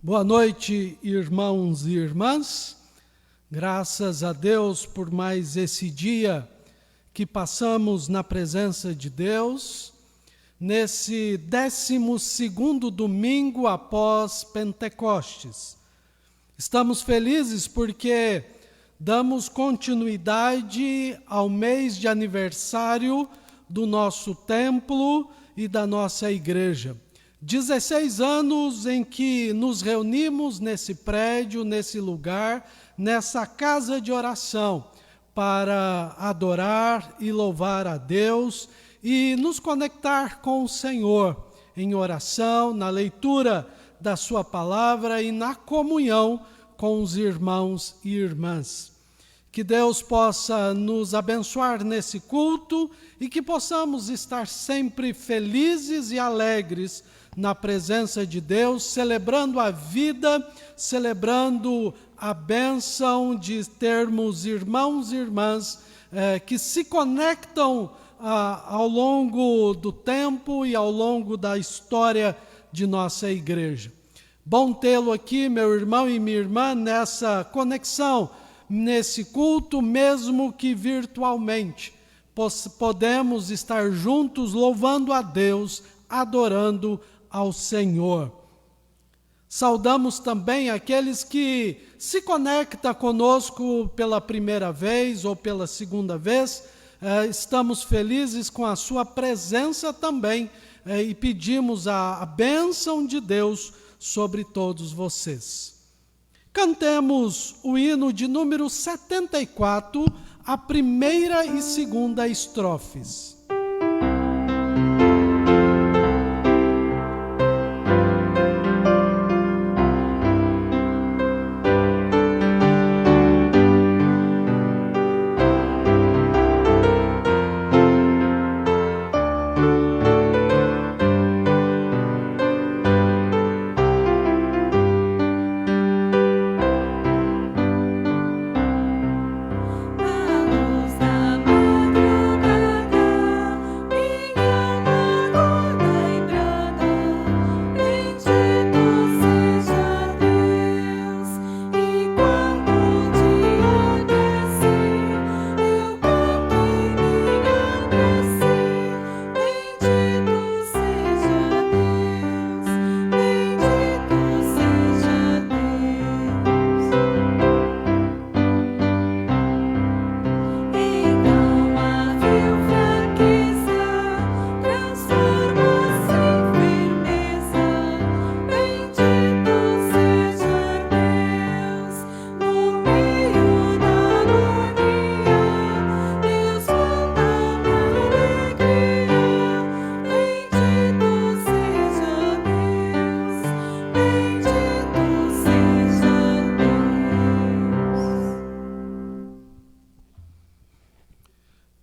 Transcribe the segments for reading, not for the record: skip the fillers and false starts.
Boa noite, irmãos e irmãs. Graças a Deus por mais esse dia que passamos na presença de Deus, nesse 12º domingo após Pentecostes. Estamos felizes porque damos continuidade ao mês de aniversário do nosso templo e da nossa igreja. 16 anos em que nos reunimos nesse prédio, nesse lugar, nessa casa de oração, para adorar e louvar a Deus e nos conectar com o Senhor em oração, na leitura da sua palavra e na comunhão com os irmãos e irmãs. Que Deus possa nos abençoar nesse culto e que possamos estar sempre felizes e alegres na presença de Deus, celebrando a vida, celebrando a bênção de termos irmãos e irmãs que se conectam ao longo do tempo e ao longo da história de nossa igreja. Bom tê-lo aqui, meu irmão e minha irmã, nessa conexão, nesse culto, mesmo que virtualmente. Podemos estar juntos louvando a Deus, adorando ao Senhor. Saudamos também aqueles que se conectam conosco pela primeira vez ou pela segunda vez. Estamos felizes com a sua presença também e pedimos a bênção de Deus sobre todos vocês. Cantemos o hino de número 74, a primeira e segunda estrofes.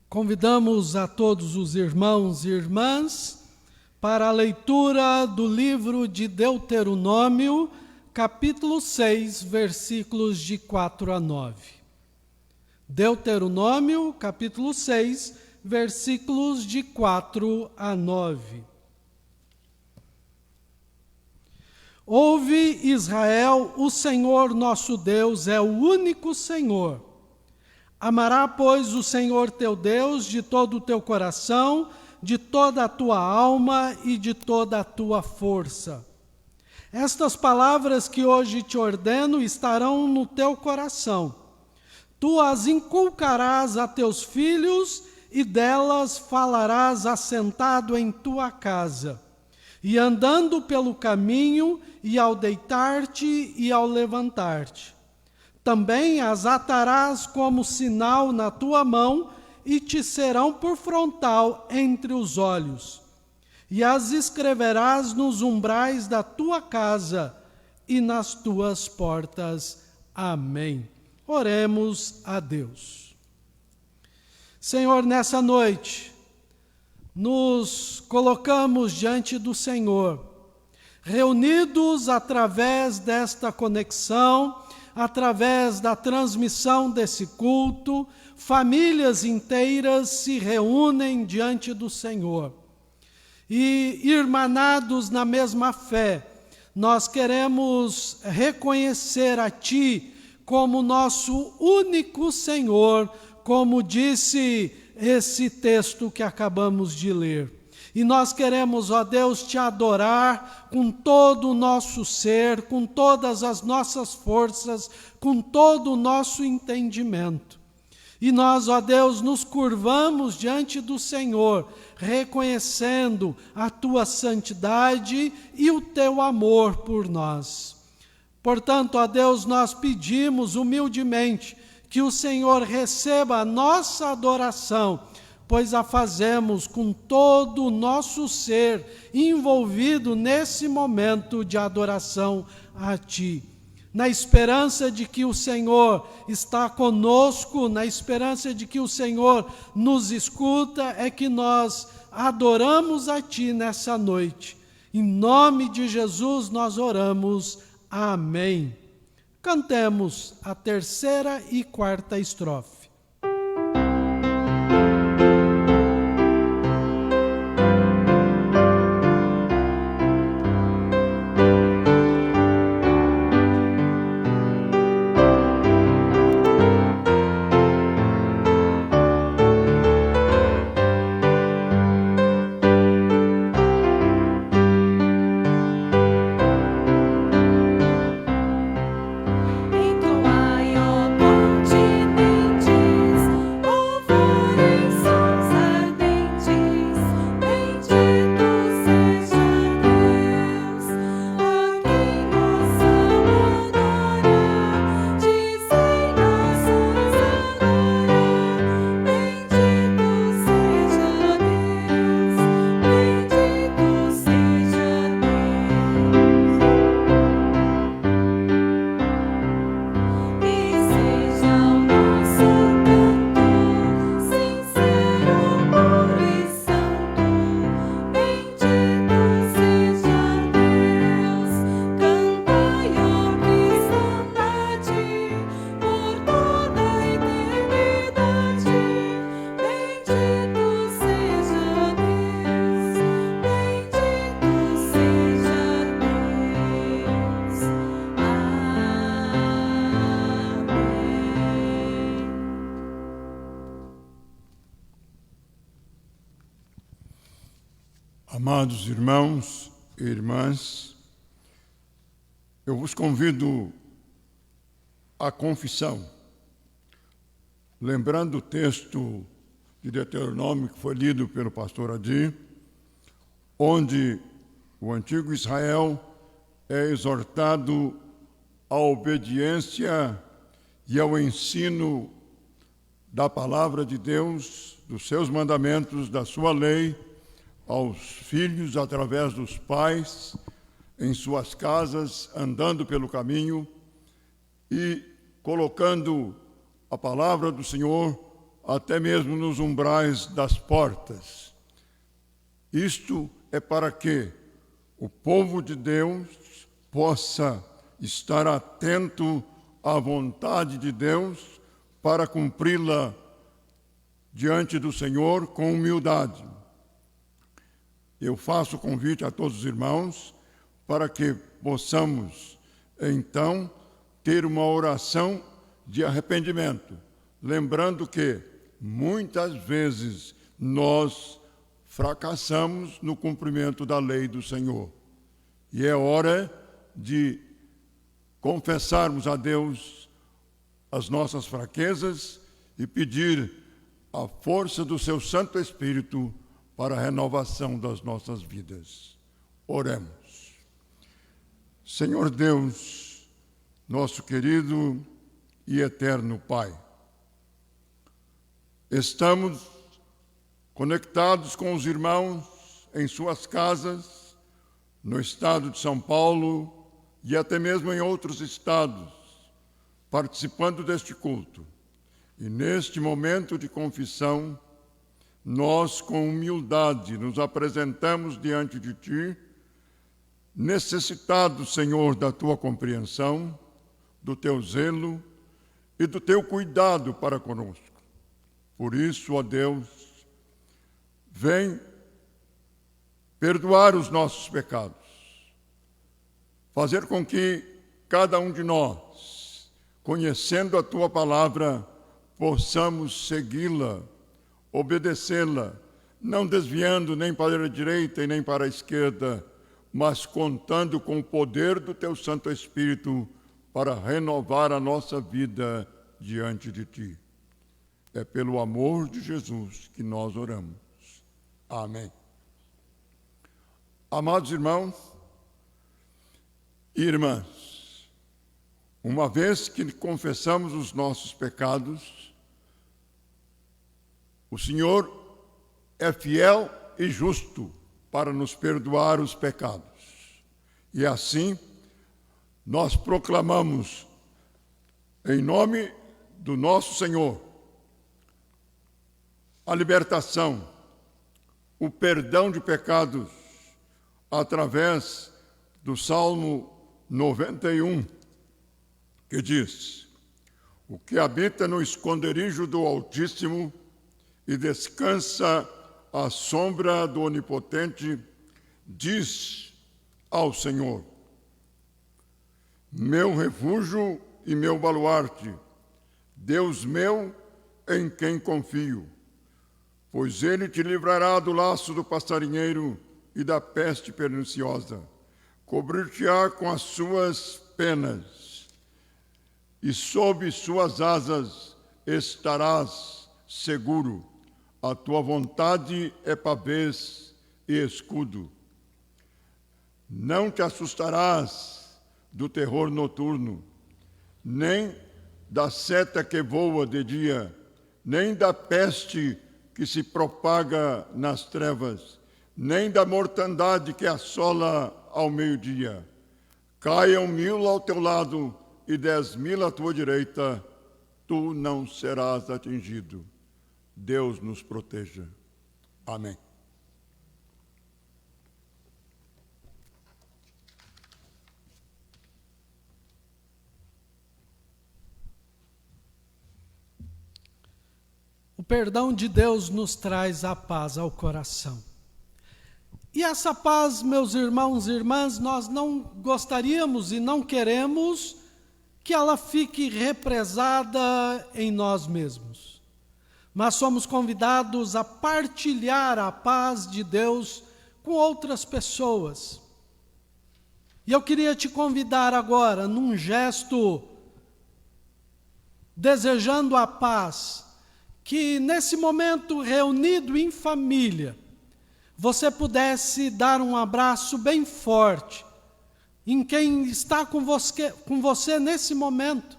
Convidamos a todos os irmãos e irmãs para a leitura do livro de Deuteronômio, capítulo 6, versículos de 4 a 9. Deuteronômio, capítulo 6, versículos de 4 a 9. Ouve, Israel, o Senhor nosso Deus é o único Senhor. Amará, pois, o Senhor teu Deus de todo o teu coração, de toda a tua alma e de toda a tua força. Estas palavras que hoje te ordeno estarão no teu coração. Tu as inculcarás a teus filhos e delas falarás assentado em tua casa, e andando pelo caminho, e ao deitar-te e ao levantar-te. Também as atarás como sinal na tua mão e te serão por frontal entre os olhos. E as escreverás nos umbrais da tua casa e nas tuas portas. Amém. Oremos a Deus. Senhor, nessa noite, nos colocamos diante do Senhor, reunidos através desta conexão, através da transmissão desse culto, famílias inteiras se reúnem diante do Senhor. E, irmanados na mesma fé, nós queremos reconhecer a Ti como nosso único Senhor, como disse esse texto que acabamos de ler. E nós queremos, ó Deus, Te adorar com todo o nosso ser, com todas as nossas forças, com todo o nosso entendimento. E nós, ó Deus, nos curvamos diante do Senhor, reconhecendo a Tua santidade e o Teu amor por nós. Portanto, ó Deus, nós pedimos humildemente que o Senhor receba a nossa adoração, pois a fazemos com todo o nosso ser envolvido nesse momento de adoração a Ti. Na esperança de que o Senhor está conosco, na esperança de que o Senhor nos escuta, é que nós adoramos a Ti nessa noite. Em nome de Jesus nós oramos. Amém. Cantemos a terceira e quarta estrofe. Amados irmãos e irmãs, eu vos convido à confissão, lembrando o texto de Deuteronômio que foi lido pelo pastor Adi, onde o antigo Israel é exortado à obediência e ao ensino da palavra de Deus, dos seus mandamentos, da sua lei, aos filhos através dos pais, em suas casas, andando pelo caminho e colocando a palavra do Senhor até mesmo nos umbrais das portas. Isto é para que o povo de Deus possa estar atento à vontade de Deus para cumpri-la diante do Senhor com humildade. Eu faço o convite a todos os irmãos para que possamos, então, ter uma oração de arrependimento, lembrando que muitas vezes nós fracassamos no cumprimento da lei do Senhor. E é hora de confessarmos a Deus as nossas fraquezas e pedir a força do seu Santo Espírito para a renovação das nossas vidas. Oremos. Senhor Deus, nosso querido e eterno Pai, estamos conectados com os irmãos em suas casas, no estado de São Paulo e até mesmo em outros estados, participando deste culto. E neste momento de confissão, nós, com humildade, nos apresentamos diante de Ti, necessitados, Senhor, da Tua compreensão, do Teu zelo e do Teu cuidado para conosco. Por isso, ó Deus, vem perdoar os nossos pecados, fazer com que cada um de nós, conhecendo a Tua palavra, possamos segui-la, obedecê-la, não desviando nem para a direita e nem para a esquerda, mas contando com o poder do Teu Santo Espírito para renovar a nossa vida diante de Ti. É pelo amor de Jesus que nós oramos. Amém. Amados irmãos e irmãs, uma vez que confessamos os nossos pecados, o Senhor é fiel e justo para nos perdoar os pecados. E assim, nós proclamamos, em nome do nosso Senhor, a libertação, o perdão de pecados, através do Salmo 91, que diz: o que habita no esconderijo do Altíssimo e descansa à sombra do Onipotente, diz ao Senhor: meu refúgio e meu baluarte, Deus meu em quem confio. Pois ele te livrará do laço do passarinheiro e da peste perniciosa. Cobrir-te-á com as suas penas, e sob suas asas estarás seguro. A tua vontade é pavês e escudo. Não te assustarás do terror noturno, nem da seta que voa de dia, nem da peste que se propaga nas trevas, nem da mortandade que assola ao meio-dia. Caiam 1000 ao teu lado e 10.000 à tua direita, tu não serás atingido. Deus nos proteja. Amém. O perdão de Deus nos traz a paz ao coração. E essa paz, meus irmãos e irmãs, nós não gostaríamos e não queremos que ela fique represada em nós mesmos. Mas somos convidados a partilhar a paz de Deus com outras pessoas. E eu queria te convidar agora, num gesto desejando a paz, que nesse momento reunido em família, você pudesse dar um abraço bem forte em quem está com você nesse momento.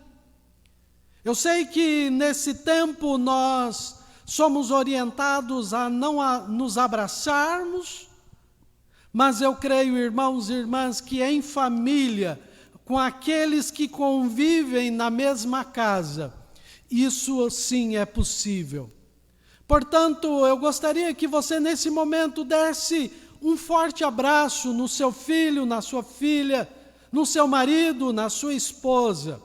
Eu sei que nesse tempo nós somos orientados a não nos abraçarmos, mas eu creio, irmãos e irmãs, que em família, com aqueles que convivem na mesma casa, isso sim é possível. Portanto, eu gostaria que você nesse momento desse um forte abraço no seu filho, na sua filha, no seu marido, na sua esposa,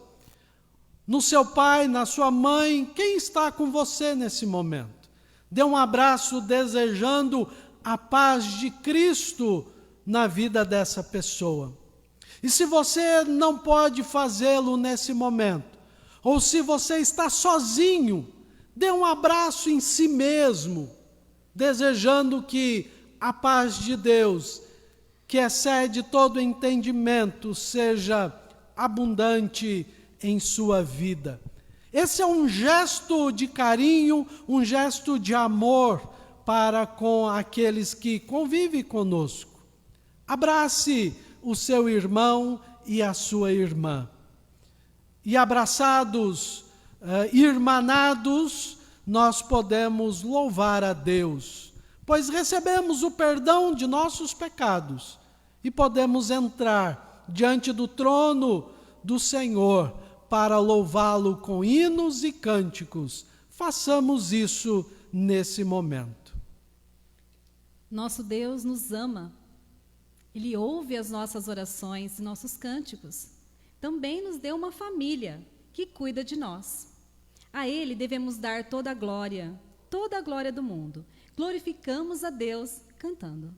no seu pai, na sua mãe, quem está com você nesse momento. Dê um abraço desejando a paz de Cristo na vida dessa pessoa. E se você não pode fazê-lo nesse momento, ou se você está sozinho, dê um abraço em si mesmo, desejando que a paz de Deus, que excede todo entendimento, seja abundante em sua vida. Esse é um gesto de carinho, um gesto de amor para com aqueles que convivem conosco. Abrace o seu irmão e a sua irmã. E abraçados, irmanados, nós podemos louvar a Deus, pois recebemos o perdão de nossos pecados e podemos entrar diante do trono do Senhor para louvá-lo com hinos e cânticos. Façamos isso nesse momento. Nosso Deus nos ama. Ele ouve as nossas orações e nossos cânticos. Também nos deu uma família que cuida de nós. A Ele devemos dar toda a glória do mundo. Glorificamos a Deus cantando.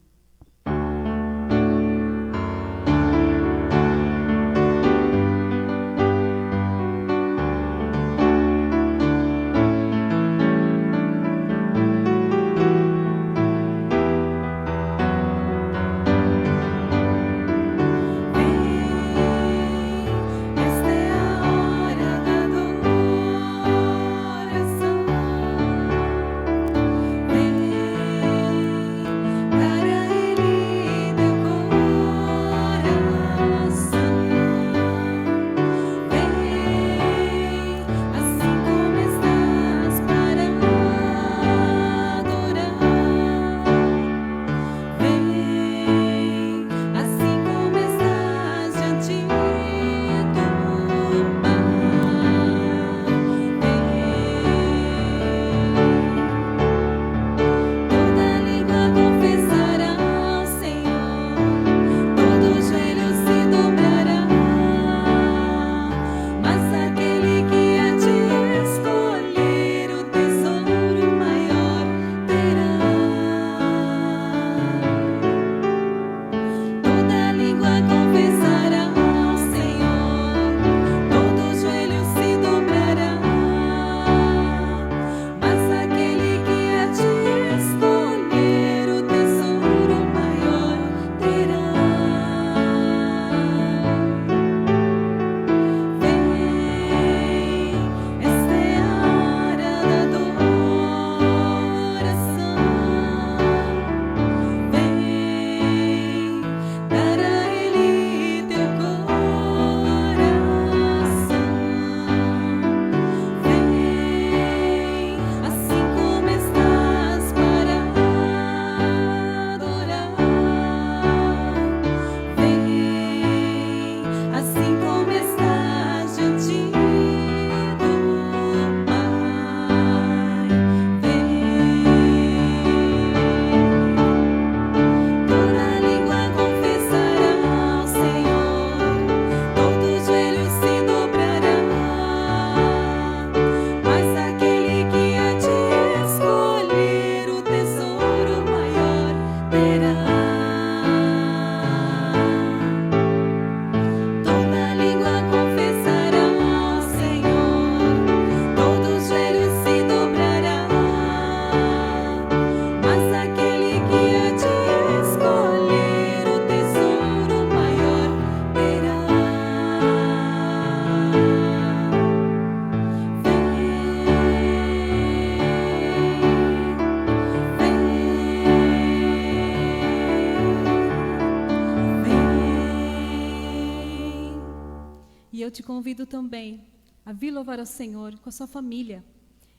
E eu te convido também a vir louvar ao Senhor com a sua família.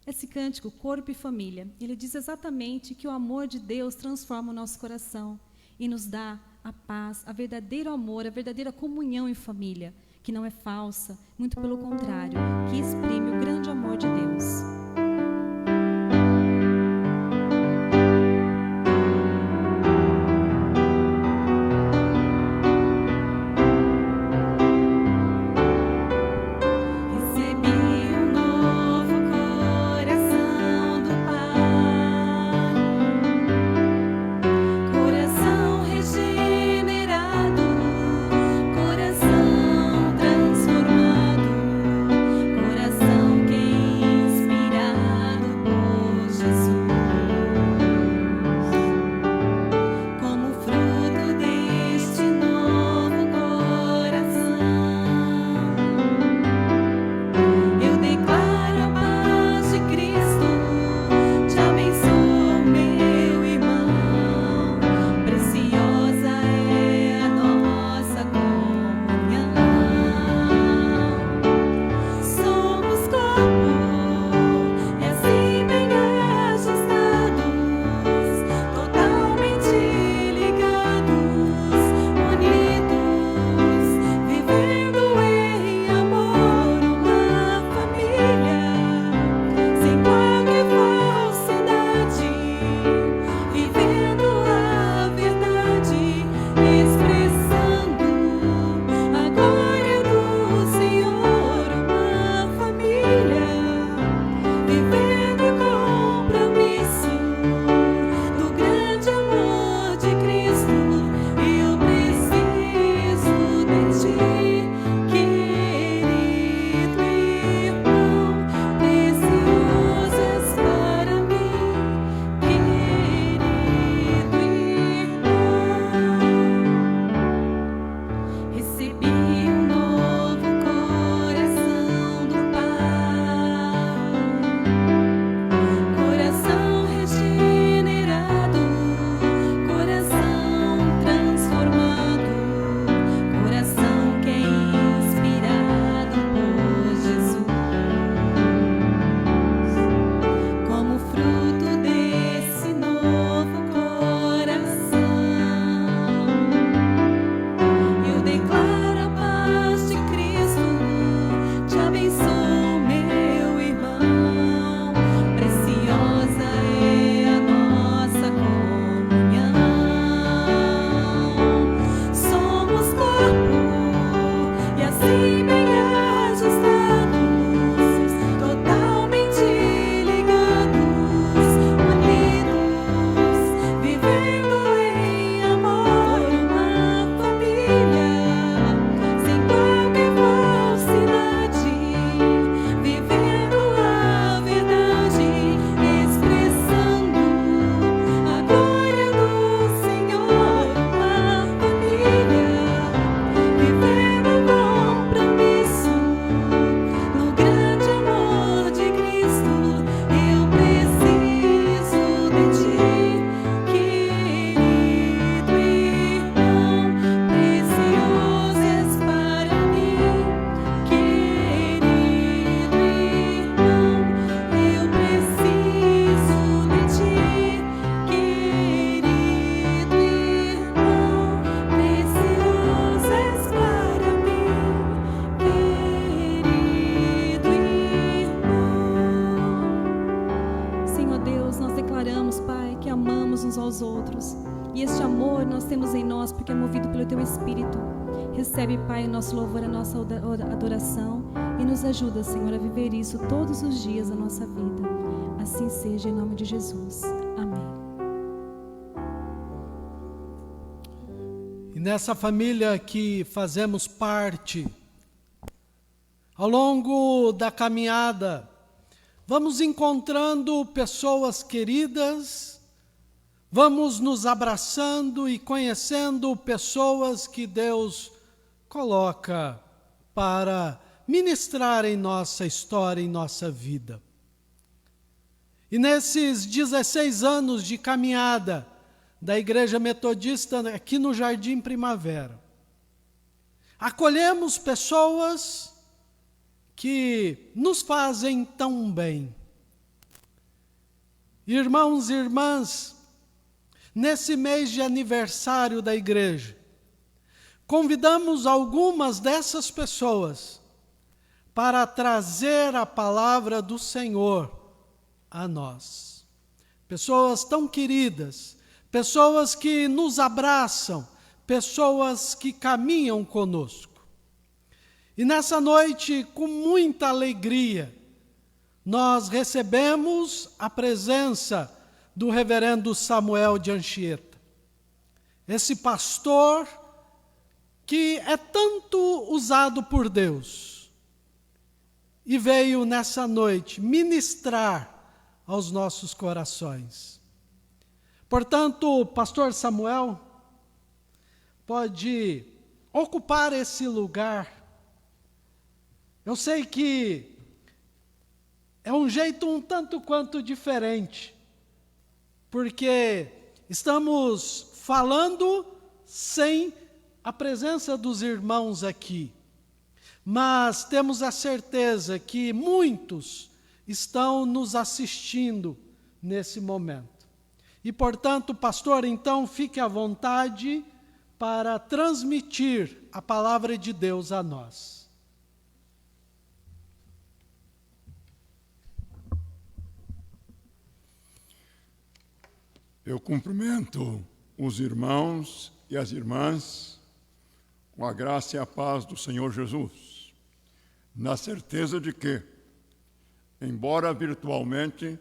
Esse cântico, Corpo e Família, ele diz exatamente que o amor de Deus transforma o nosso coração e nos dá a paz, a verdadeiro amor, a verdadeira comunhão em família, que não é falsa, muito pelo contrário, que exprime o grande amor de Deus. aos outros. E este amor nós temos em nós porque é movido pelo Teu Espírito. Recebe, Pai, o nosso louvor, a nossa adoração e nos ajuda, Senhor, a viver isso todos os dias da nossa vida. Assim seja, em nome de Jesus. Amém. E nessa família que fazemos parte, ao longo da caminhada, vamos encontrando pessoas queridas, vamos nos abraçando e conhecendo pessoas que Deus coloca para ministrar em nossa história, em nossa vida. E nesses 16 anos de caminhada da Igreja Metodista aqui no Jardim Primavera, acolhemos pessoas que nos fazem tão bem. Irmãos e irmãs, nesse mês de aniversário da igreja, convidamos algumas dessas pessoas para trazer a palavra do Senhor a nós. Pessoas tão queridas, pessoas que nos abraçam, pessoas que caminham conosco. E nessa noite, com muita alegria, nós recebemos a presença do reverendo Samuel de Anchieta. Esse pastor que é tanto usado por Deus e veio nessa noite ministrar aos nossos corações. Portanto, pastor Samuel pode ocupar esse lugar. Eu sei que é um jeito um tanto quanto diferente, porque estamos falando sem a presença dos irmãos aqui, mas temos a certeza que muitos estão nos assistindo nesse momento. E, portanto, pastor, então fique à vontade para transmitir a palavra de Deus a nós. Eu cumprimento os irmãos e as irmãs com a graça e a paz do Senhor Jesus, na certeza de que, embora virtualmente,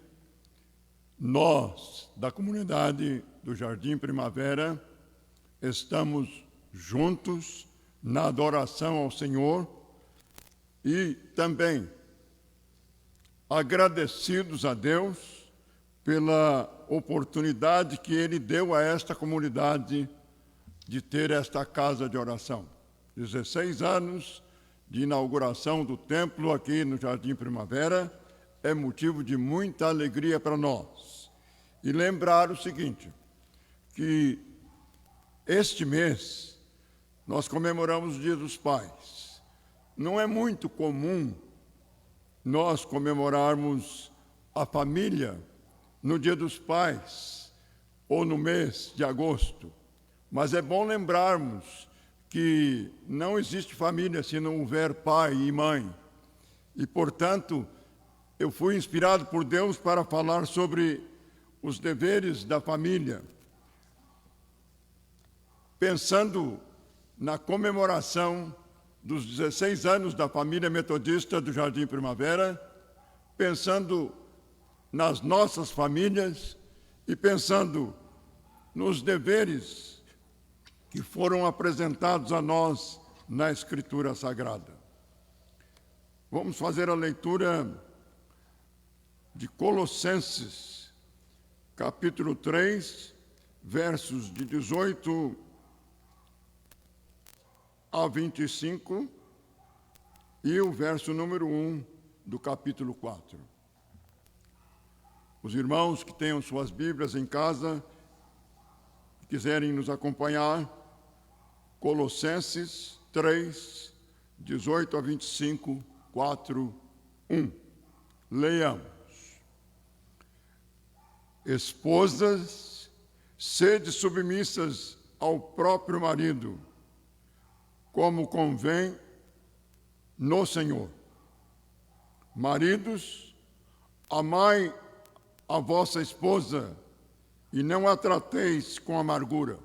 nós, da comunidade do Jardim Primavera, estamos juntos na adoração ao Senhor e também agradecidos a Deus pela oportunidade que Ele deu a esta comunidade de ter esta casa de oração. 16 anos de inauguração do templo aqui no Jardim Primavera é motivo de muita alegria para nós. E lembrar o seguinte, que este mês nós comemoramos o Dia dos Pais. Não é muito comum nós comemorarmos a família no Dia dos Pais ou no mês de agosto, mas é bom lembrarmos que não existe família se não houver pai e mãe. E, portanto, eu fui inspirado por Deus para falar sobre os deveres da família, pensando na comemoração dos 16 anos da família metodista do Jardim Primavera, pensando nas nossas famílias e pensando nos deveres que foram apresentados a nós na Escritura Sagrada. Vamos fazer a leitura de Colossenses, capítulo 3, versos de 18 a 25 e o verso número 1 do capítulo 4. Os irmãos que tenham suas Bíblias em casa, que quiserem nos acompanhar, Colossenses 3, 18 a 25, 4, 1. Leiamos. Esposas, sede submissas ao próprio marido, como convém no Senhor. Maridos, amai a vossa esposa e não a trateis com amargura.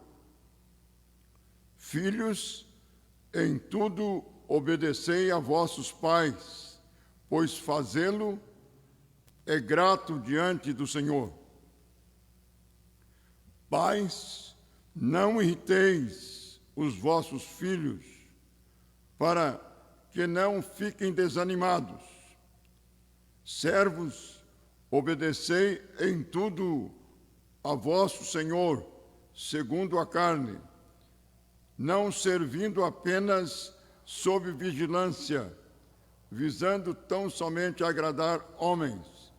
Filhos, em tudo obedecei a vossos pais, pois fazê-lo é grato diante do Senhor. Pais, não irriteis os vossos filhos, para que não fiquem desanimados. Servos, obedecei em tudo a vosso Senhor, segundo a carne, não servindo apenas sob vigilância, visando tão somente agradar homens,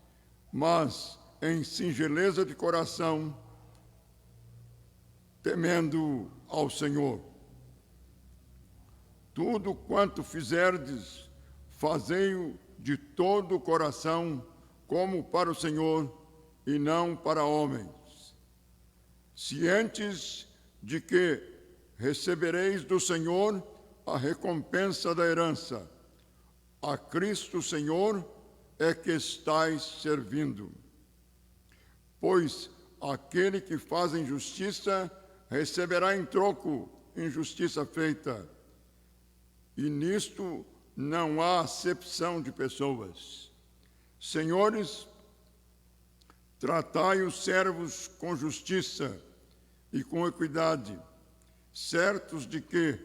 mas em singeleza de coração, temendo ao Senhor. tudo quanto fizerdes, fazei-o de todo o coração, como para o Senhor e não para homens, cientes de que recebereis do Senhor a recompensa da herança. A Cristo Senhor é que estais servindo. Pois aquele que faz injustiça receberá em troco injustiça feita. E nisto não há acepção de pessoas. Senhores, tratai os servos com justiça e com equidade, certos de que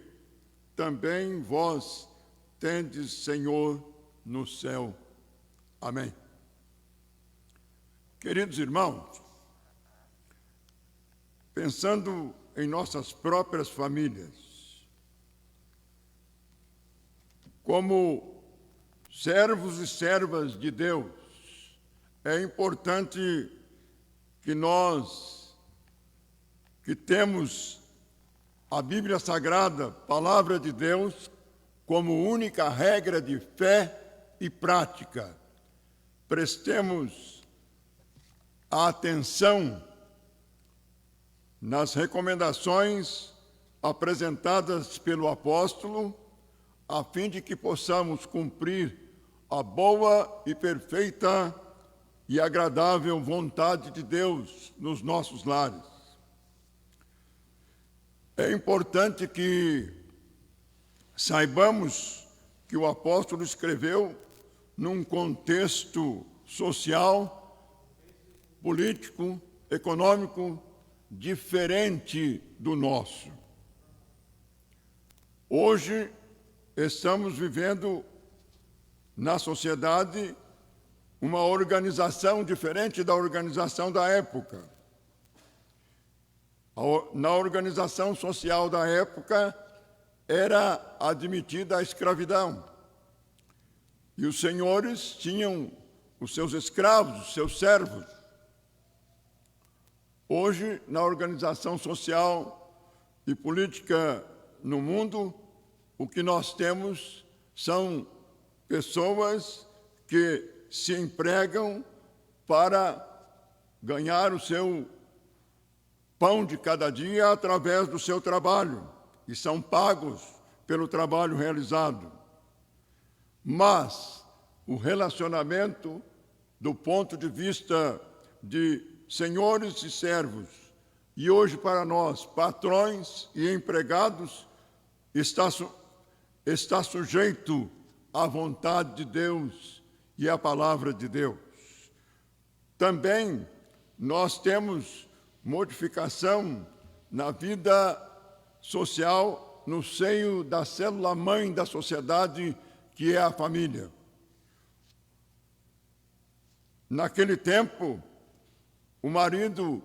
também vós tendes Senhor no céu. Amém. Queridos irmãos, pensando em nossas próprias famílias, como servos e servas de Deus, é importante que nós, que temos a Bíblia Sagrada, Palavra de Deus, como única regra de fé e prática, prestemos atenção nas recomendações apresentadas pelo apóstolo, a fim de que possamos cumprir a boa e perfeita e agradável vontade de Deus nos nossos lares. É importante que saibamos que o apóstolo escreveu num contexto social, político, econômico, diferente do nosso. Hoje, estamos vivendo na sociedade uma organização diferente da organização da época. Na organização social da época, era admitida a escravidão. E os senhores tinham os seus escravos, os seus servos. Hoje, na organização social e política no mundo, o que nós temos são pessoas que se empregam para ganhar o seu pão de cada dia através do seu trabalho, e são pagos pelo trabalho realizado. Mas o relacionamento, do ponto de vista de senhores e servos, e hoje para nós, patrões e empregados, está sujeito à vontade de Deus e à palavra de Deus. Também nós temos modificação na vida social no seio da célula-mãe da sociedade, que é a família. Naquele tempo, o marido,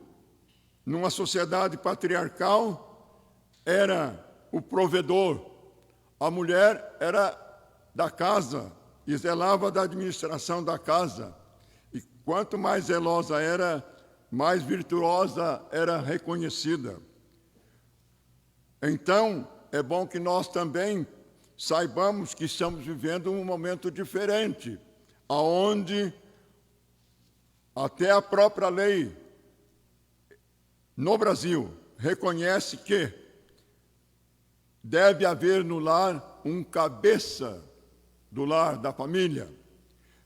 numa sociedade patriarcal, era o provedor, a mulher era da casa e zelava da administração da casa. E quanto mais zelosa era, mais virtuosa era reconhecida. Então, é bom que nós também saibamos que estamos vivendo um momento diferente, onde até a própria lei no Brasil reconhece que deve haver no lar um cabeça do lar, da família,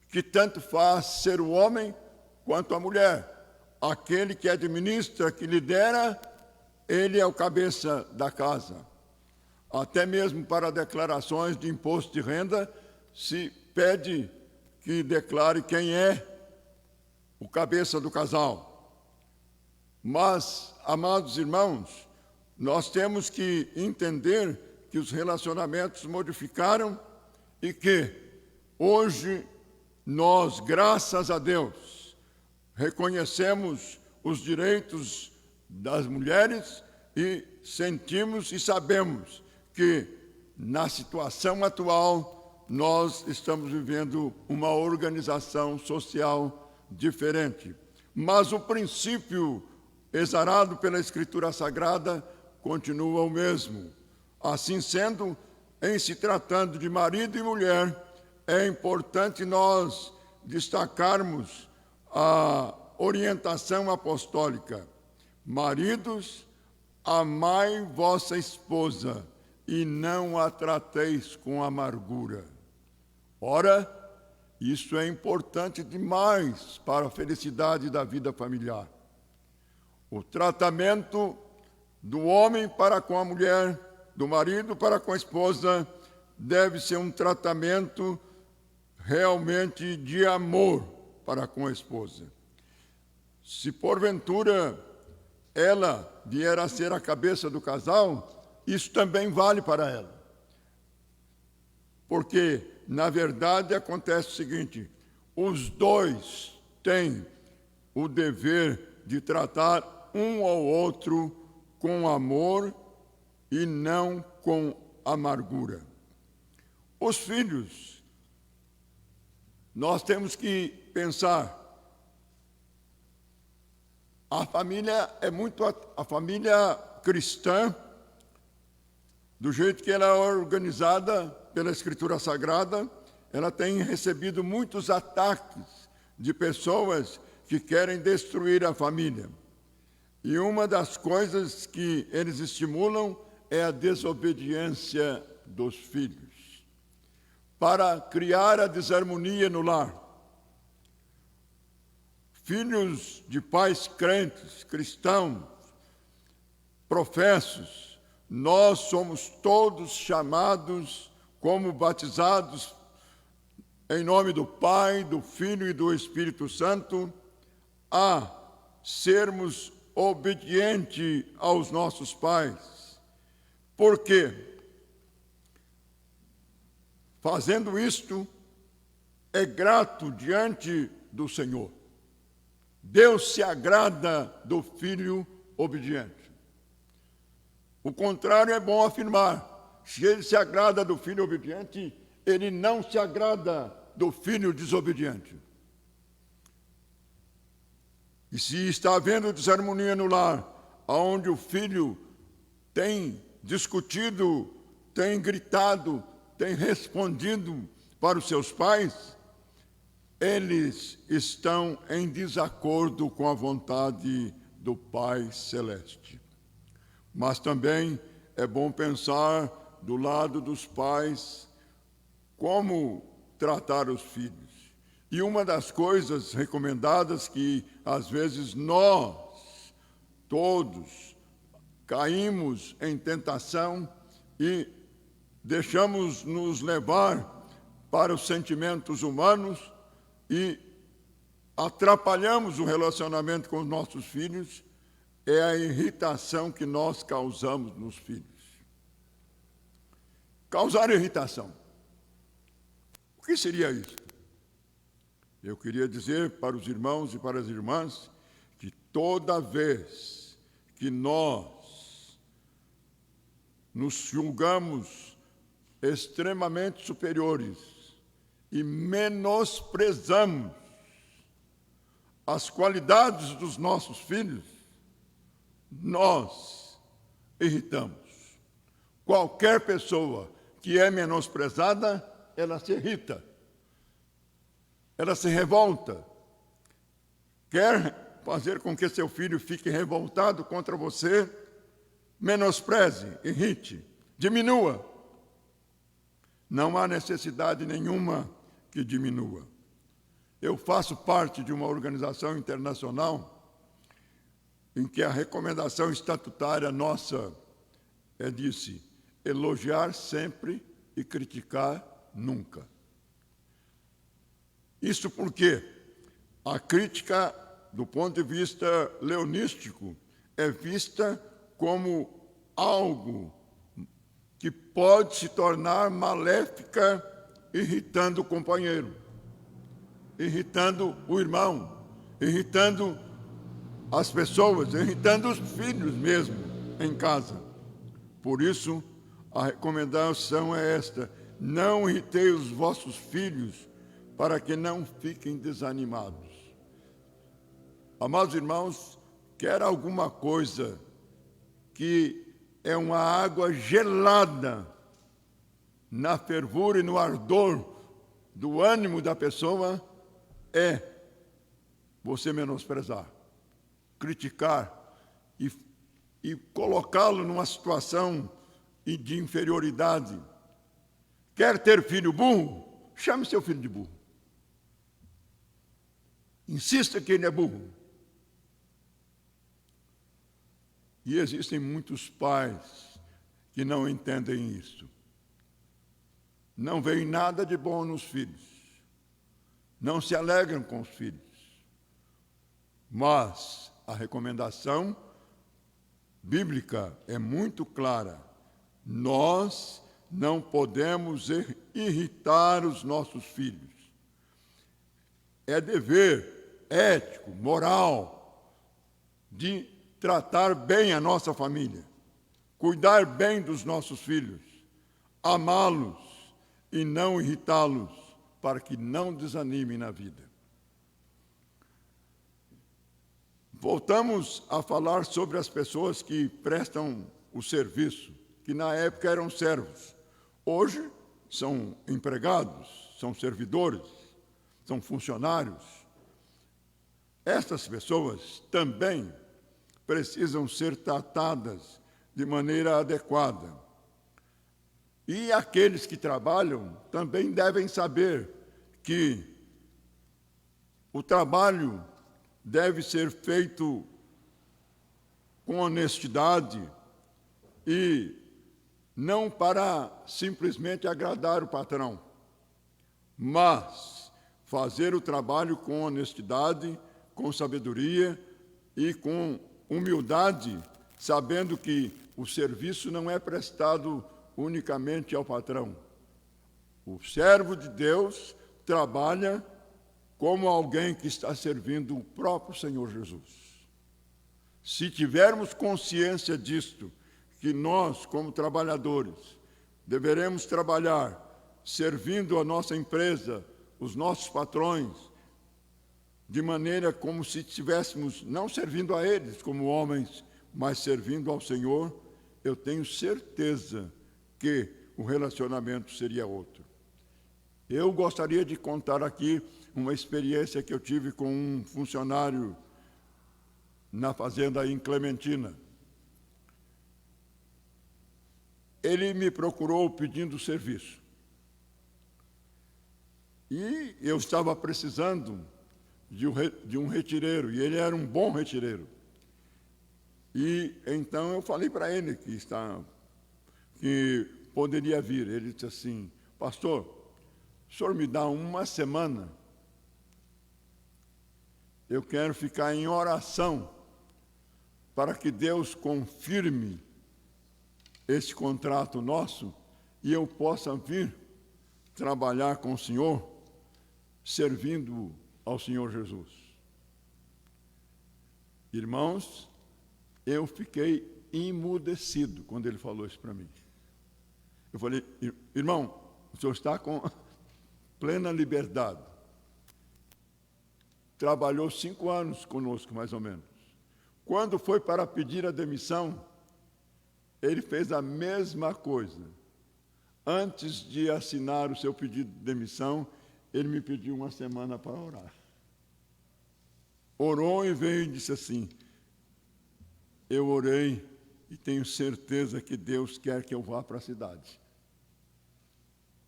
que tanto faz ser o homem quanto a mulher. Aquele que administra, que lidera, ele é o cabeça da casa. Até mesmo para declarações de imposto de renda, se pede que declare quem é o cabeça do casal. Mas, amados irmãos, nós temos que entender que os relacionamentos modificaram e que hoje nós, graças a Deus, reconhecemos os direitos das mulheres e sentimos e sabemos que, na situação atual, nós estamos vivendo uma organização social diferente. Mas o princípio exarado pela Escritura Sagrada continua o mesmo. Assim sendo, em se tratando de marido e mulher, é importante nós destacarmos a orientação apostólica. Maridos, amai vossa esposa e não a trateis com amargura. Ora, isso é importante demais para a felicidade da vida familiar. O tratamento do homem para com a mulher, do marido para com a esposa, deve ser um tratamento realmente de amor para com a esposa. Se porventura ela vier a ser a cabeça do casal, isso também vale para ela. Porque, na verdade, acontece o seguinte: os dois têm o dever de tratar um ao outro com amor e não com amargura. Os filhos, nós temos que pensar, a família cristã, do jeito que ela é organizada pela Escritura Sagrada, ela tem recebido muitos ataques de pessoas que querem destruir a família. E uma das coisas que eles estimulam é a desobediência dos filhos, para criar a desarmonia no lar. Filhos de pais crentes, cristãos, professos, nós somos todos chamados, como batizados, em nome do Pai, do Filho e do Espírito Santo, a sermos obedientes aos nossos pais. Por quê? Fazendo isto, é grato diante do Senhor. Deus se agrada do filho obediente. O contrário é bom afirmar. Se ele se agrada do filho obediente, ele não se agrada do filho desobediente. E se está havendo desarmonia no lar, onde o filho tem discutido, tem gritado, tem respondido para os seus pais, eles estão em desacordo com a vontade do Pai Celeste. Mas também é bom pensar do lado dos pais como tratar os filhos. E uma das coisas recomendadas que às vezes nós todos caímos em tentação e deixamos nos levar para os sentimentos humanos e atrapalhamos o relacionamento com os nossos filhos, é a irritação que nós causamos nos filhos. Causar irritação. O que seria isso? Eu queria dizer para os irmãos e para as irmãs que toda vez que nós nos julgamos extremamente superiores e menosprezamos as qualidades dos nossos filhos, nós irritamos. Qualquer pessoa que é menosprezada, ela se irrita, ela se revolta, quer fazer com que seu filho fique revoltado contra você, menospreze, irrite, diminua. Não há necessidade nenhuma que diminua. Eu faço parte de uma organização internacional em que a recomendação estatutária nossa disse: elogiar sempre e criticar nunca. Isso porque a crítica, do ponto de vista leonístico, é vista como algo que pode se tornar maléfica, irritando o companheiro, irritando o irmão, irritando as pessoas, irritando os filhos mesmo em casa. Por isso, a recomendação é esta: não irritei os vossos filhos, para que não fiquem desanimados. Amados irmãos, quer alguma coisa que é uma água gelada na fervura e no ardor do ânimo da pessoa, é você menosprezar, criticar e colocá-lo numa situação de inferioridade. Quer ter filho burro? Chame seu filho de burro. Insista que ele é burro. E existem muitos pais que não entendem isso. Não veem nada de bom nos filhos. Não se alegram com os filhos. Mas a recomendação bíblica é muito clara. Nós não podemos irritar os nossos filhos. É dever ético, moral, de tratar bem a nossa família, cuidar bem dos nossos filhos, amá-los e não irritá-los, para que não desanimem na vida. Voltamos a falar sobre as pessoas que prestam o serviço, que na época eram servos. Hoje são empregados, são servidores, são funcionários. Essas pessoas também precisam ser tratadas de maneira adequada. E aqueles que trabalham também devem saber que o trabalho deve ser feito com honestidade e não para simplesmente agradar o patrão, mas fazer o trabalho com honestidade, com sabedoria e com humildade, sabendo que o serviço não é prestado unicamente ao patrão. O servo de Deus trabalha como alguém que está servindo o próprio Senhor Jesus. Se tivermos consciência disto, que nós, como trabalhadores, deveremos trabalhar servindo a nossa empresa, os nossos patrões, de maneira como se estivéssemos não servindo a eles como homens, mas servindo ao Senhor, eu tenho certeza que o relacionamento seria outro. Eu gostaria de contar aqui uma experiência que eu tive com um funcionário na fazenda em Clementina. Ele me procurou pedindo serviço. E eu estava precisando de um retireiro, e ele era um bom retireiro. E então eu falei para ele que poderia vir. Ele disse assim: pastor, o senhor me dá uma semana, eu quero ficar em oração para que Deus confirme esse contrato nosso e eu possa vir trabalhar com o Senhor, servindo ao Senhor Jesus. Irmãos, eu fiquei emudecido quando ele falou isso para mim. Eu falei: irmão, o senhor está com plena liberdade. Trabalhou 5 anos conosco, mais ou menos. Quando foi para pedir a demissão, ele fez a mesma coisa. Antes de assinar o seu pedido de demissão, ele me pediu uma semana para orar. Orou e veio e disse assim: eu orei e tenho certeza que Deus quer que eu vá para a cidade.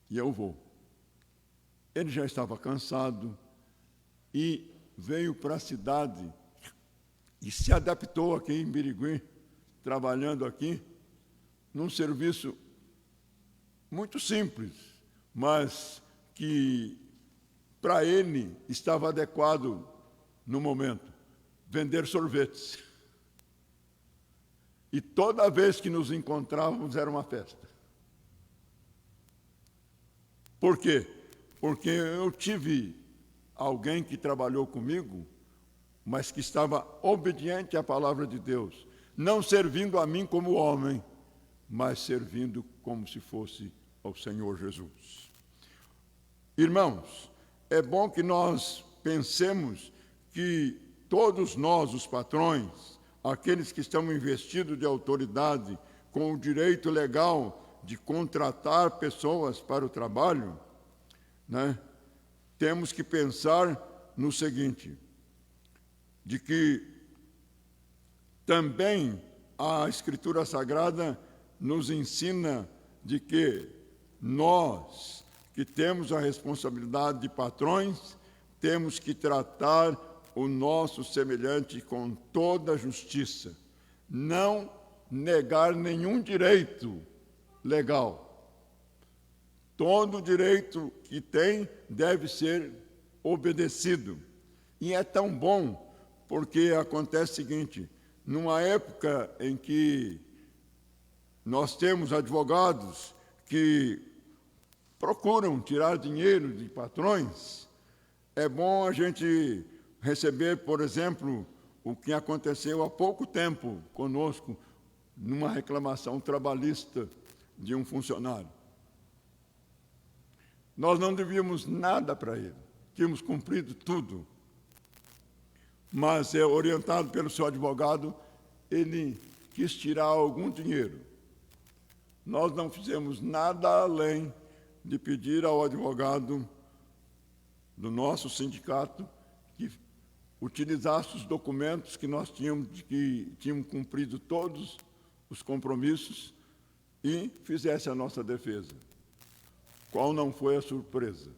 E eu vou. Ele já estava cansado e veio para a cidade e se adaptou aqui em Birigui, trabalhando aqui, num serviço muito simples, mas que para ele estava adequado no momento: vender sorvetes. E toda vez que nos encontrávamos era uma festa. Por quê? Porque eu tive alguém que trabalhou comigo, mas que estava obediente à palavra de Deus, não servindo a mim como homem, mas servindo como se fosse ao Senhor Jesus. Irmãos, é bom que nós pensemos que todos nós, os patrões, aqueles que estão investidos de autoridade, com o direito legal de contratar pessoas para o trabalho, né, temos que pensar no seguinte, de que também a Escritura Sagrada nos ensina de que nós, que temos a responsabilidade de patrões, temos que tratar o nosso semelhante com toda a justiça, não negar nenhum direito legal. Todo direito que tem deve ser obedecido. E é tão bom, porque acontece o seguinte, numa época em que nós temos advogados que procuram tirar dinheiro de patrões, é bom a gente receber, por exemplo, o que aconteceu há pouco tempo conosco, numa reclamação trabalhista de um funcionário. Nós não devíamos nada para ele, tínhamos cumprido tudo. Mas, orientado pelo seu advogado, ele quis tirar algum dinheiro. Nós não fizemos nada além de pedir ao advogado do nosso sindicato que utilizasse os documentos que nós tínhamos cumprido todos os compromissos e fizesse a nossa defesa. Qual não foi a surpresa?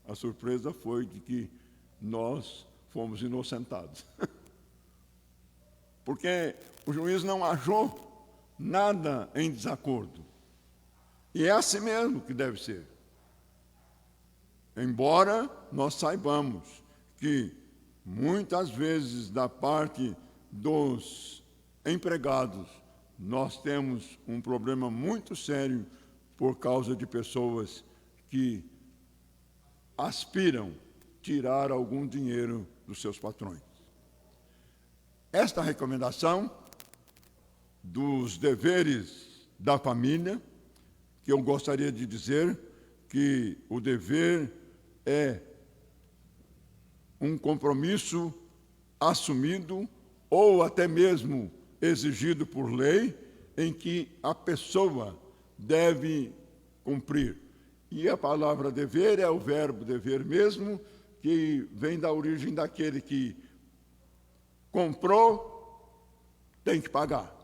A surpresa foi de que nós fomos inocentados. Porque o juiz não achou nada em desacordo. E é assim mesmo que deve ser. Embora nós saibamos que muitas vezes da parte dos empregados nós temos um problema muito sério por causa de pessoas que aspiram tirar algum dinheiro dos seus patrões. Esta recomendação dos deveres da família, que eu gostaria de dizer que o dever é um compromisso assumido ou até mesmo exigido por lei, em que a pessoa deve cumprir. E a palavra dever é o verbo dever mesmo, que vem da origem daquele que comprou, tem que pagar.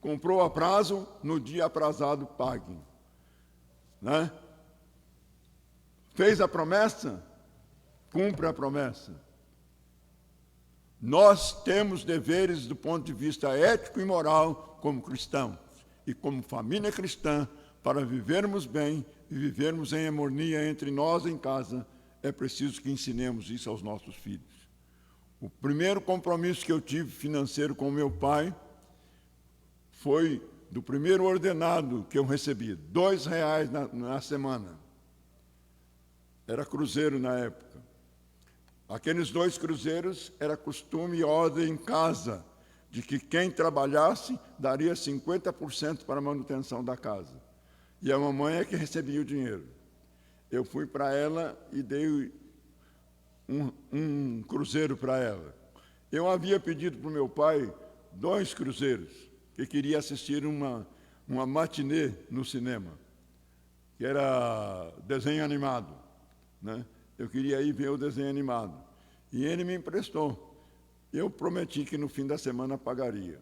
Comprou a prazo, no dia aprazado, pague. Né? Fez a promessa, cumpre a promessa. Nós temos deveres do ponto de vista ético e moral como cristãos e como família cristã para vivermos bem e vivermos em harmonia entre nós em casa. É preciso que ensinemos isso aos nossos filhos. O primeiro compromisso que eu tive financeiro com meu pai foi do primeiro ordenado que eu recebi, R$2 na semana. Era cruzeiro na época. Aqueles 2 cruzeiros era costume e ordem em casa, de que quem trabalhasse daria 50% para a manutenção da casa. E a mamãe é que recebia o dinheiro. Eu fui para ela e dei um cruzeiro para ela. Eu havia pedido para o meu pai 2 cruzeiros, que queria assistir uma matinê no cinema, que era desenho animado, né? Eu queria ir ver o desenho animado. E ele me emprestou. Eu prometi que no fim da semana pagaria.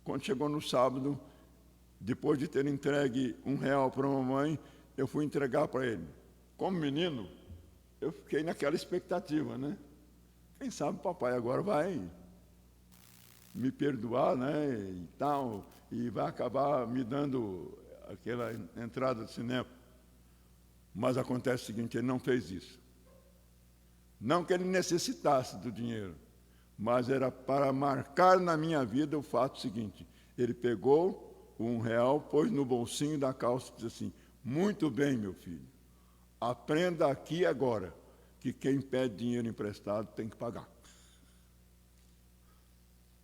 Quando chegou no sábado, depois de ter entregue R$1 para a mamãe, eu fui entregar para ele. Como menino, eu fiquei naquela expectativa, né? Quem sabe o papai agora vai me perdoar, né? E tal, e vai acabar me dando aquela entrada de cinema. Mas acontece o seguinte, ele não fez isso. Não que ele necessitasse do dinheiro, mas era para marcar na minha vida o fato seguinte, ele pegou R$1, pôs no bolsinho da calça e disse assim, muito bem, meu filho, aprenda aqui agora que quem pede dinheiro emprestado tem que pagar.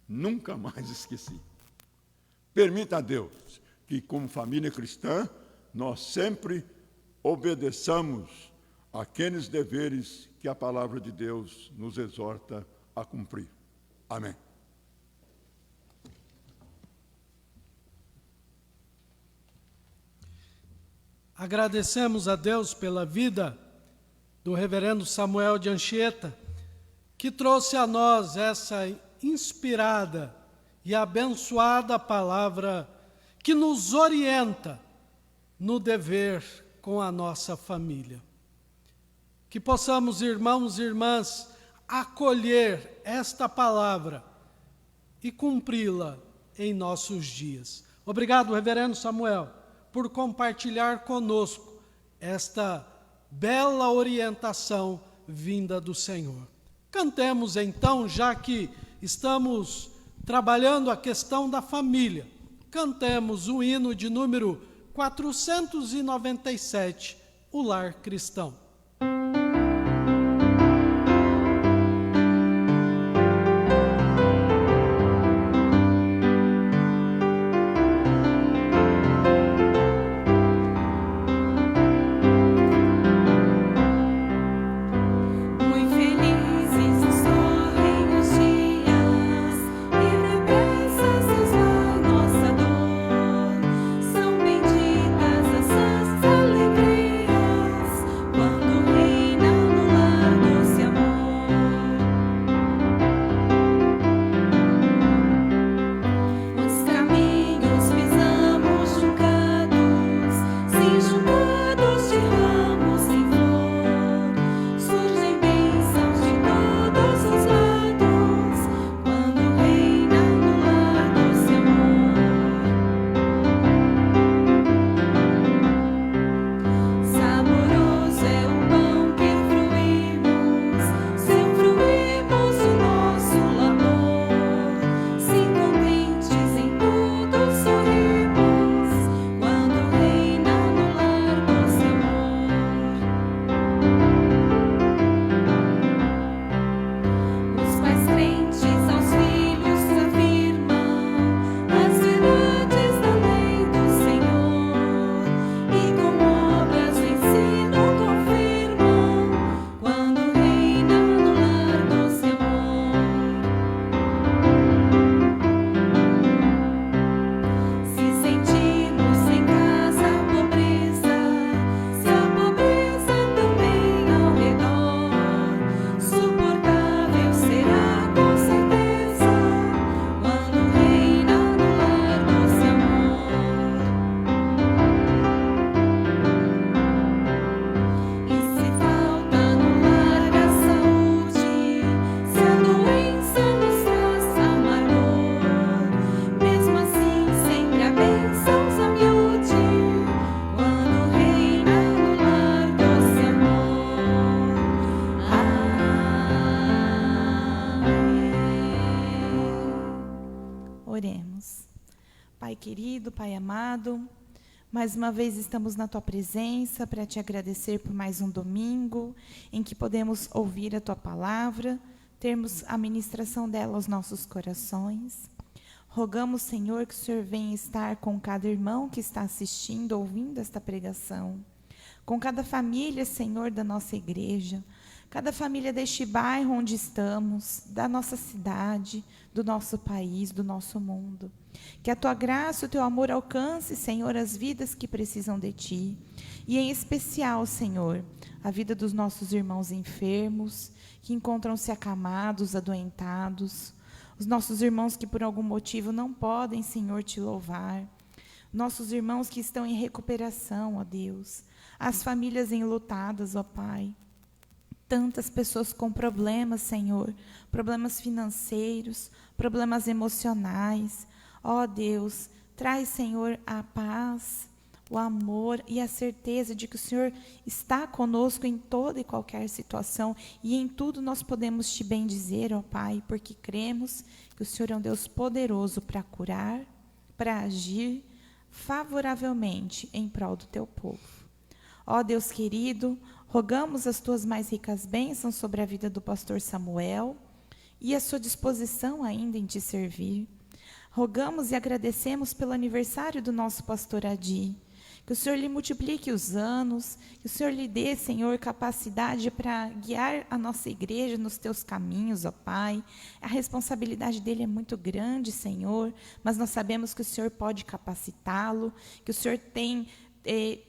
Nunca mais esqueci. Permita a Deus que, como família cristã, nós sempre obedeçamos aqueles deveres que a palavra de Deus nos exorta a cumprir. Amém. Agradecemos a Deus pela vida do reverendo Samuel de Anchieta, que trouxe a nós essa inspirada e abençoada palavra que nos orienta no dever com a nossa família. Que possamos, irmãos e irmãs, acolher esta palavra e cumpri-la em nossos dias. Obrigado, reverendo Samuel, por compartilhar conosco esta bela orientação vinda do Senhor. Cantemos então, já que estamos trabalhando a questão da família, cantemos o hino de número 497, O Lar Cristão. Pai querido, Pai amado, mais uma vez estamos na Tua presença para Te agradecer por mais um domingo em que podemos ouvir a Tua palavra, termos a ministração dela aos nossos corações. Rogamos, Senhor, que o Senhor venha estar com cada irmão que está assistindo, ouvindo esta pregação, com cada família, Senhor, da nossa igreja, cada família deste bairro onde estamos, da nossa cidade, do nosso país, do nosso mundo. Que a Tua graça e o Teu amor alcance, Senhor, as vidas que precisam de Ti. E em especial, Senhor, a vida dos nossos irmãos enfermos, que encontram-se acamados, adoentados. Os nossos irmãos que por algum motivo não podem, Senhor, Te louvar. Nossos irmãos que estão em recuperação, ó Deus. As famílias enlutadas, ó Pai. Tantas pessoas com problemas, Senhor, problemas financeiros, problemas emocionais. Ó Deus, traz, Senhor, a paz, o amor e a certeza de que o Senhor está conosco em toda e qualquer situação. E em tudo nós podemos Te bendizer, ó Pai, porque cremos que o Senhor é um Deus poderoso para curar, para agir favoravelmente em prol do Teu povo. Ó Deus querido, rogamos as Tuas mais ricas bênçãos sobre a vida do pastor Samuel e a sua disposição ainda em Te servir. Rogamos e agradecemos pelo aniversário do nosso pastor Adi. Que o Senhor lhe multiplique os anos, que o Senhor lhe dê, Senhor, capacidade para guiar a nossa igreja nos Teus caminhos, ó Pai. A responsabilidade dele é muito grande, Senhor, mas nós sabemos que o Senhor pode capacitá-lo, que o Senhor tem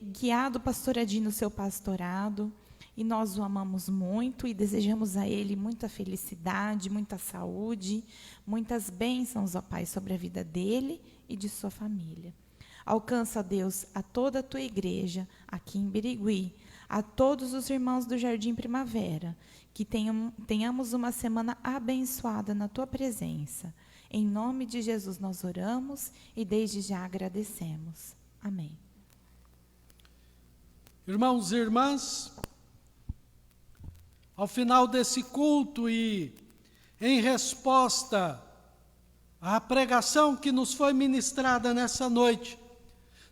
guiado o pastor Adi no seu pastorado, e nós o amamos muito e desejamos a ele muita felicidade, muita saúde, muitas bênçãos, ó Pai, sobre a vida dele e de sua família. Alcança, Deus, a toda a tua igreja aqui em Birigui, a todos os irmãos do Jardim Primavera, que tenhamos uma semana abençoada na tua presença. Em nome de Jesus nós oramos e desde já agradecemos. Amém. Irmãos e irmãs, ao final desse culto e em resposta à pregação que nos foi ministrada nessa noite,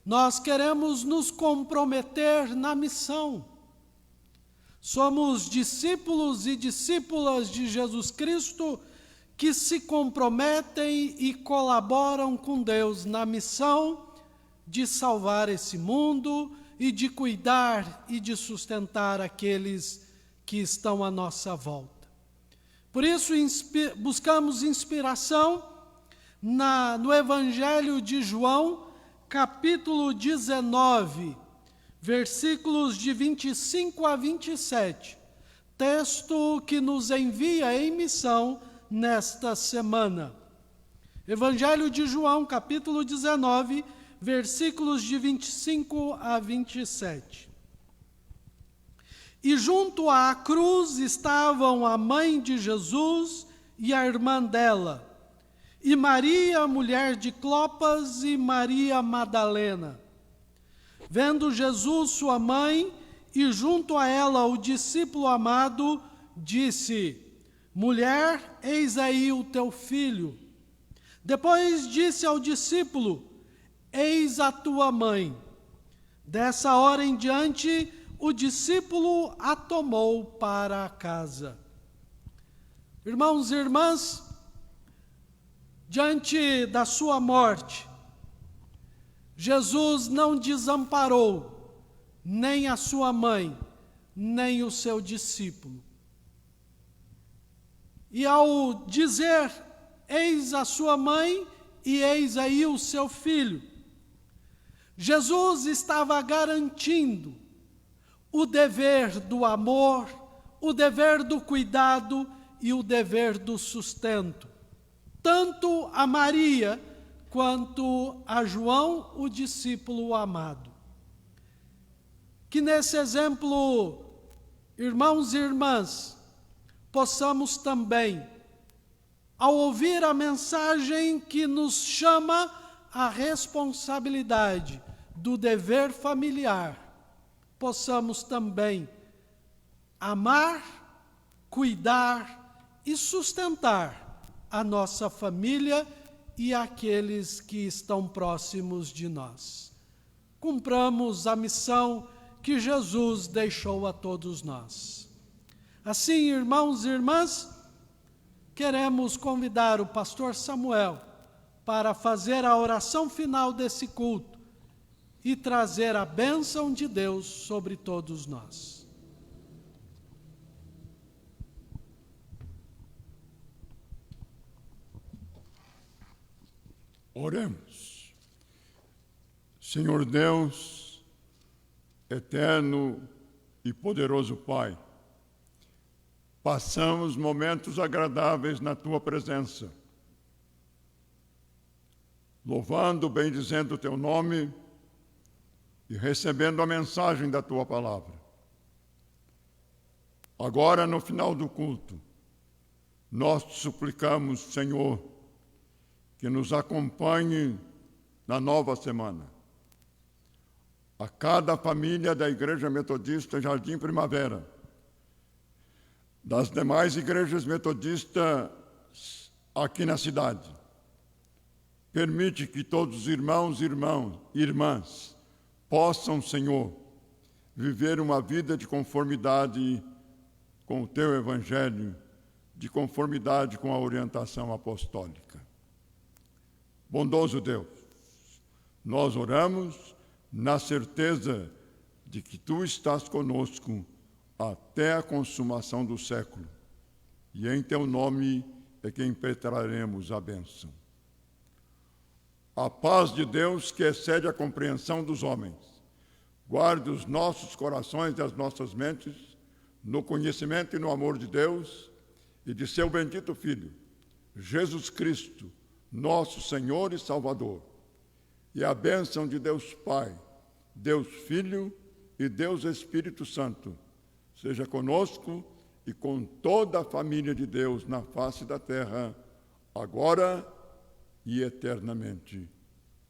nós queremos nos comprometer na missão. Somos discípulos e discípulas de Jesus Cristo que se comprometem e colaboram com Deus na missão de salvar esse mundo e de cuidar e de sustentar aqueles que estão à nossa volta. Por isso, buscamos inspiração no Evangelho de João, capítulo 19, versículos de 25 a 27, texto que nos envia em missão nesta semana. Evangelho de João, capítulo 19, versículos de 25 a 27. E junto à cruz estavam a mãe de Jesus e a irmã dela, e Maria, mulher de Clopas, e Maria Madalena. Vendo Jesus, sua mãe, e junto a ela o discípulo amado, disse: Mulher, eis aí o teu filho. Depois disse ao discípulo: Eis a tua mãe. Dessa hora em diante, o discípulo a tomou para casa. Irmãos e irmãs, diante da sua morte, Jesus não desamparou nem a sua mãe, nem o seu discípulo. E ao dizer, eis a sua mãe e eis aí o seu filho, Jesus estava garantindo o dever do amor, o dever do cuidado e o dever do sustento, tanto a Maria quanto a João, o discípulo amado. Que nesse exemplo, irmãos e irmãs, possamos também, ao ouvir a mensagem que nos chama à responsabilidade do dever familiar, possamos também amar, cuidar e sustentar a nossa família e aqueles que estão próximos de nós. Cumpramos a missão que Jesus deixou a todos nós. Assim, irmãos e irmãs, queremos convidar o pastor Samuel para fazer a oração final desse culto e trazer a bênção de Deus sobre todos nós. Oremos. Senhor Deus, eterno e poderoso Pai, passamos momentos agradáveis na Tua presença, louvando, bendizendo o Teu nome e recebendo a mensagem da Tua palavra. Agora, no final do culto, nós te suplicamos, Senhor, que nos acompanhe na nova semana. A cada família da Igreja Metodista Jardim Primavera, das demais igrejas metodistas aqui na cidade, permite que todos os irmãos e irmãs possam, Senhor, viver uma vida de conformidade com o Teu Evangelho, de conformidade com a orientação apostólica. Bondoso Deus, nós oramos na certeza de que Tu estás conosco até a consumação do século, e em Teu nome é que impetraremos a bênção. A paz de Deus, que excede a compreensão dos homens, guarde os nossos corações e as nossas mentes no conhecimento e no amor de Deus e de seu bendito Filho, Jesus Cristo, nosso Senhor e Salvador. E a bênção de Deus Pai, Deus Filho e Deus Espírito Santo seja conosco e com toda a família de Deus na face da terra, agora e eternamente.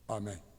Amém.